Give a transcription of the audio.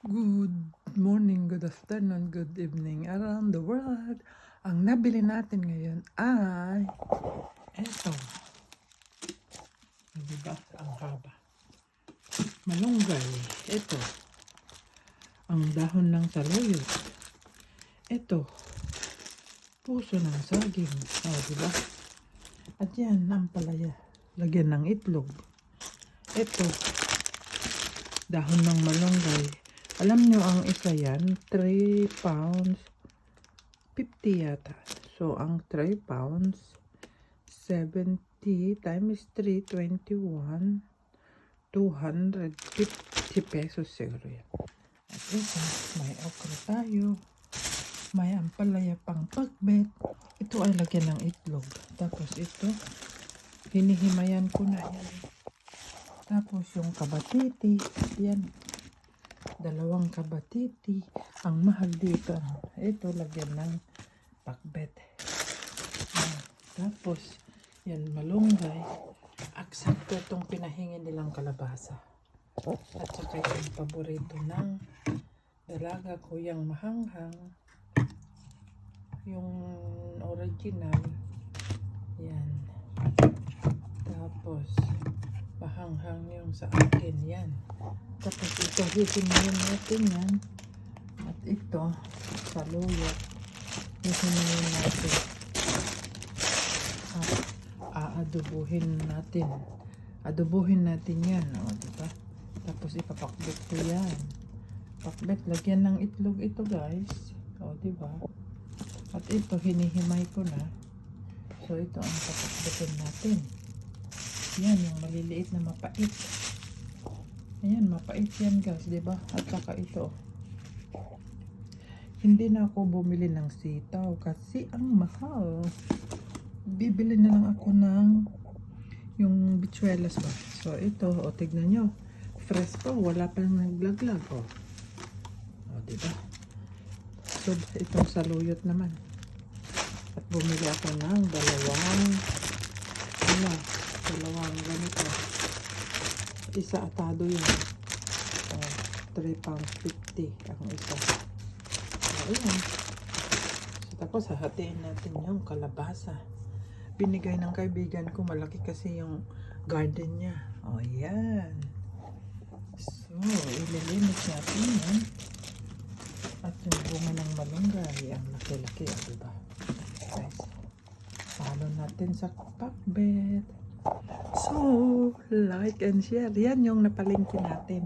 Good morning, good afternoon, good evening around the world. Ang nabili natin ngayon ay eto. Diba? Ang haba. Malunggay. Ito. Ang dahon ng saluyot. Ito. Puso ng saging. Diba? At yan, ang palaya. Lagyan ng itlog. Ito. Dahon ng malunggay. Alam nyo, ang isa yan, 3 pounds, 50 yata. So, ang 3 pounds, 70 times 3, 21, 250 pesos siguro yan. At ito, may okra tayo. May ampalaya pang pagbet. Ito ay lagyan ng itlog. Tapos ito, hinihimayan ko na yan. Tapos yung kabatiti, yan. 2 kabatiti. Ang mahal dito. Ito, lagyan ng pakbet. Tapos, yan, malunggay. Aksakto itong pinahingi nilang kalabasa. At saka yung paborito ng dalaga ko, yung mahanghang. Yung original. Yan. Tapos, mahanghang yung sa akin. Yan. Tapos ito, hihimayin natin yan. At ito, saluyot. Hihimayin natin. At aadobuhin natin. Adobuhin natin yan. Diba? Tapos ipapakbet ko yan. Pakbet, lagyan ng itlog ito guys. Diba? At ito, hinihimay ko na. So ito ang papakbetin natin. Yan, yung maliliit na mapait. Ayan, mapait yan guys, diba? At saka ito. Hindi na ako bumili ng sitaw kasi ang mahal. Bibili na lang ako ng yung bichuelas ba. So ito, tignan nyo. Fresh pa, wala pa naglaglag. Diba? So itong saluyot naman. At bumili ako ng dalawang ganito. Isa atado yun. 3 pounds 50 ang isa. Ayan. So, tapos hahatiin natin yung kalabasa. Binigay ng kaibigan ko. Malaki kasi yung garden niya. Ayan. So, ililimit natin yan. At yung bunga ng malunggay. Ang laki-laki. Diba? Guys. Follow natin sa pakbet. So, like and share. Yan yung napalengke natin.